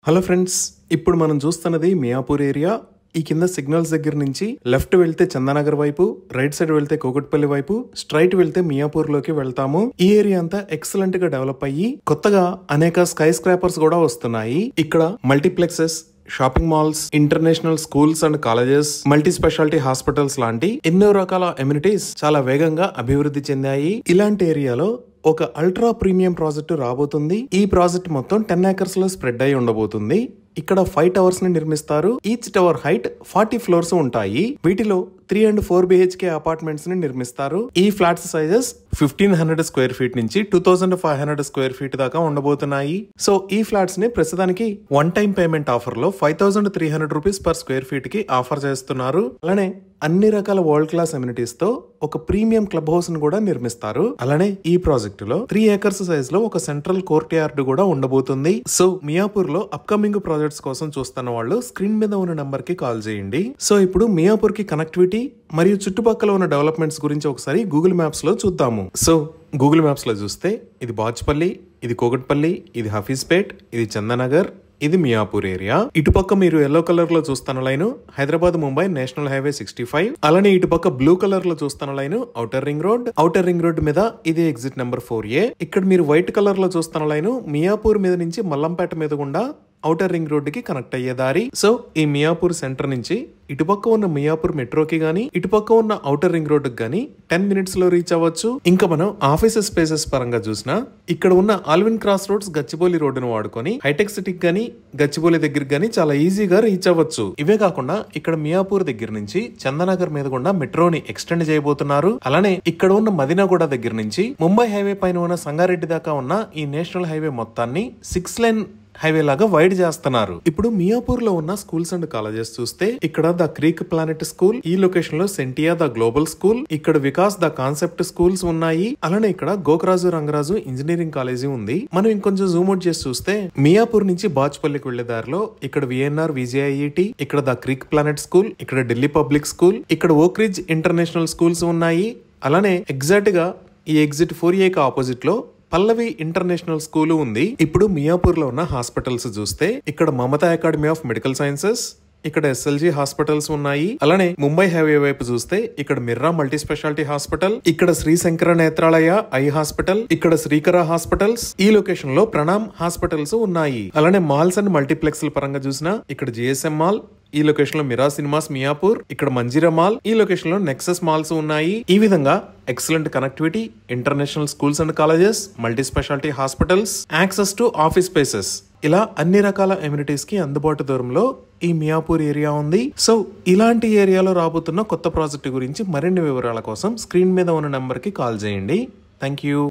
Hello friends, ఇప్పుడు మనం చూస్తున్నది మియాపూర్ ఏరియా. ఈ కింద సిగ్నల్స్ దగ్గర నుంచి లెఫ్ట్ వెళ్తే చందానగర్ వైపు, రైట్ సైడ్ వెళ్తే కూకట్పల్లి వైపు, స్ట్రైట్ వెళ్తే మియాపూర్ లోకి వెళ్తాము. ఈ ఏరియా అంతా ఎక్సలెంట్ గా డెవలప్ అయ్యి కొత్తగా అనేక స్కై స్క్రాపర్స్ కూడా వస్తున్నాయి. ఇక్కడ multiplexes, shopping malls, international schools and colleges, multi speciality hospitals లాంటి ఎన్నో రకాల ఎమ్యూనిటీస్ చాలా వేగంగా అభివృద్ధి చెందాయి. ఇలాంటి ఏరియాలో ఒక అల్ట్రా ప్రీమియం ప్రాజెక్టు రాబోతుంది. ఈ ప్రాజెక్ట్ మొత్తం 10 acres లో స్ప్రెడ్ అయి ఉండబోతుంది. ఇక్కడ 5 towers ని నిర్మిస్తారు. ఈచ్ టవర్ హైట్ 40 floors ఉంటాయి. వీటిలో 3 and 4 BHK అపార్ట్మెంట్స్ ని నిర్మిస్తారు. ఈ ఫ్లాట్స్ సైజెస్ 1500 square feet నుంచి 2500 square feet దాకా ఉండబోతున్నాయి. సో ఈ ఫ్లాట్స్ ని ప్రస్తుతానికి వన్ టైం పేమెంట్ ఆఫర్ లో 5300 rupees per square feet కి ఆఫర్ చేస్తున్నారు. అలానే అన్ని రకాల వరల్డ్ క్లాస్ ఎమ్యూనిటీస్ తో ఒక ప్రీమియం క్లబ్ హౌస్ ను కూడా నిర్మిస్తారు. అలానే ఈ ప్రాజెక్ట్ లో 3 acres సైజ్ లో ఒక సెంట్రల్ కోర్ట్ యార్డ్ కూడా ఉండబోతుంది. సో మియాపూర్ లో అప్కమింగ్ ప్రాజెక్ట్స్ కోసం చూస్తున్న వాళ్ళు స్క్రీన్ మీద ఉన్న నంబర్ కి కాల్ చేయండి. సో ఇప్పుడు మియాపూర్ కి కనెక్టివిటీ మరియు చుట్టుపక్కల ఉన్న డెవలప్మెంట్స్ గురించి ఒకసారి గూగుల్ మ్యాప్స్ లో చూద్దాము. సో గూగుల్ మ్యాప్స్ లో చూస్తే ఇది బాచ్పల్లి, ఇది కూకట్పల్లి, ఇది హఫీజ్పేట్, ఇది చందానగర్, ఇది మియాపూర్ ఏరియా. ఇటుపక్క మీరు ఎల్లో కలర్ లో చూస్తున్న line Hyderabad Mumbai national highway 65. అలానే ఇటుపక్క బ్లూ కలర్ లో చూస్తున్న line outer ring road. Outer ring road మీద ఇది ఎగ్జిట్ నెంబర్ 4A. ఇక్కడ మీరు వైట్ కలర్ లో చూస్తున్న లైన్ మియాపూర్ మీద నుంచి మల్లంపేట మీద గుండా ఔటర్ రింగ్ రోడ్ కి కనెక్ట్ అయ్యే దారి. సో ఈ మియాపూర్ సెంటర్ నుంచి ఇటుపక్క ఉన్న మియాపూర్ మెట్రోకి గానీ, ఇటుపక్క ఉన్న ఔటర్ రింగ్ రోడ్ కి గానీ 10 minutes లో రీచ్ అవ్వచ్చు. ఇంకా మనం ఆఫీసెస్ స్పేసెస్ పరంగా చూసినా ఇక్కడ ఉన్న ఆల్విన్ క్రాస్ రోడ్స్ గచ్చిబౌలి రోడ్డును వాడుకొని హైటెక్ సిటీకి గానీ, గచ్చిబౌలి దగ్గరికి గానీ చాలా ఈజీగా రీచ్ అవ్వచ్చు. ఇవే కాకుండా ఇక్కడ మియాపూర్ దగ్గర నుంచి చందానగర్ మీద గుండా మెట్రోని ఎక్స్టెండ్ చేయబోతున్నారు. అలానే ఇక్కడ ఉన్న మదినాగూడ దగ్గర నుంచి ముంబై హైవే పైన ఉన్న సంగారెడ్డి దాకా ఉన్న ఈ నేషనల్ హైవే మొత్తాన్ని 6 lane హైవే లాగా వైడ్ చేస్తున్నారు. ఇప్పుడు మియాపూర్ లో ఉన్న స్కూల్స్ అండ్ కాలేజెస్ చూస్తే ఇక్కడ ద క్రీక్ ప్లానెట్ స్కూల్, ఈ లొకేషన్ లో సెంటియా ద గ్లోబల్ స్కూల్, ఇక్కడ వికాస్ ద కాన్సెప్ట్ స్కూల్స్ ఉన్నాయి. అలానే ఇక్కడ గోకరాజు రంగరాజు ఇంజనీరింగ్ కాలేజీ ఉంది. మనం ఇంకొంచెం జూమ్ అవుట్ చేసి చూస్తే మియాపూర్ నుంచి బాచ్పల్లికి వెళ్లే దారిలో ఇక్కడ VNR VJIET, ఇక్కడ ద క్రీక్ ప్లానెట్ స్కూల్, ఇక్కడ ఢిల్లీ పబ్లిక్ స్కూల్, ఇక్కడ ఓక్రిడ్జ్ ఇంటర్నేషనల్ స్కూల్స్ ఉన్నాయి. అలానే ఎగ్జాక్ట్ గా ఈ ఎగ్జిట్ 4A కి ఆపోజిట్ లో పల్లవి ఇంటర్నేషనల్ స్కూల్ ఉంది. ఇప్పుడు మియాపూర్ లో ఉన్న హాస్పిటల్స్ చూస్తే ఇక్కడ Mamata academy of medical sciences, ఇక్కడ SLG హాస్పిటల్స్ ఉన్నాయి. అలానే ముంబై హైవే వైపు చూస్తే ఇక్కడ మిర్రా మల్టీ స్పెషాలిటీ హాస్పిటల్, ఇక్కడ శ్రీ శంకర నేత్రాలయ ఐ హాస్పిటల్, ఇక్కడ శ్రీకర హాస్పిటల్స్, ఈ లొకేషన్ లో ప్రణామ్ హాస్పిటల్స్ ఉన్నాయి. అలానే మాల్స్ అండ్ మల్టీప్లెక్స్ పరంగా చూసినా ఇక్కడ GSM మాల్, ఈ లొకేషన్ లో మిరా సినిమాస్ మియాపూర్, ఇక్కడ మంజీరా మాల్, ఈ లొకేషన్ లో నెక్సస్ మాల్స్ ఉన్నాయి. ఈ విధంగా excellent connectivity, international schools and colleges, multi speciality hospitals, access to office spaces, ఇలా అన్ని రకాల ఎమ్యూనిటీస్ కి అందుబాటు దూరంలో ఈ మియాపూర్ ఏరియా ఉంది. సో ఇలాంటి ఏరియాలో రాబోతున్న కొత్త ప్రాజెక్టు గురించి మరిన్ని వివరాల కోసం స్క్రీన్ మీద ఉన్న నెంబర్ కి కాల్ చేయండి. Thank you.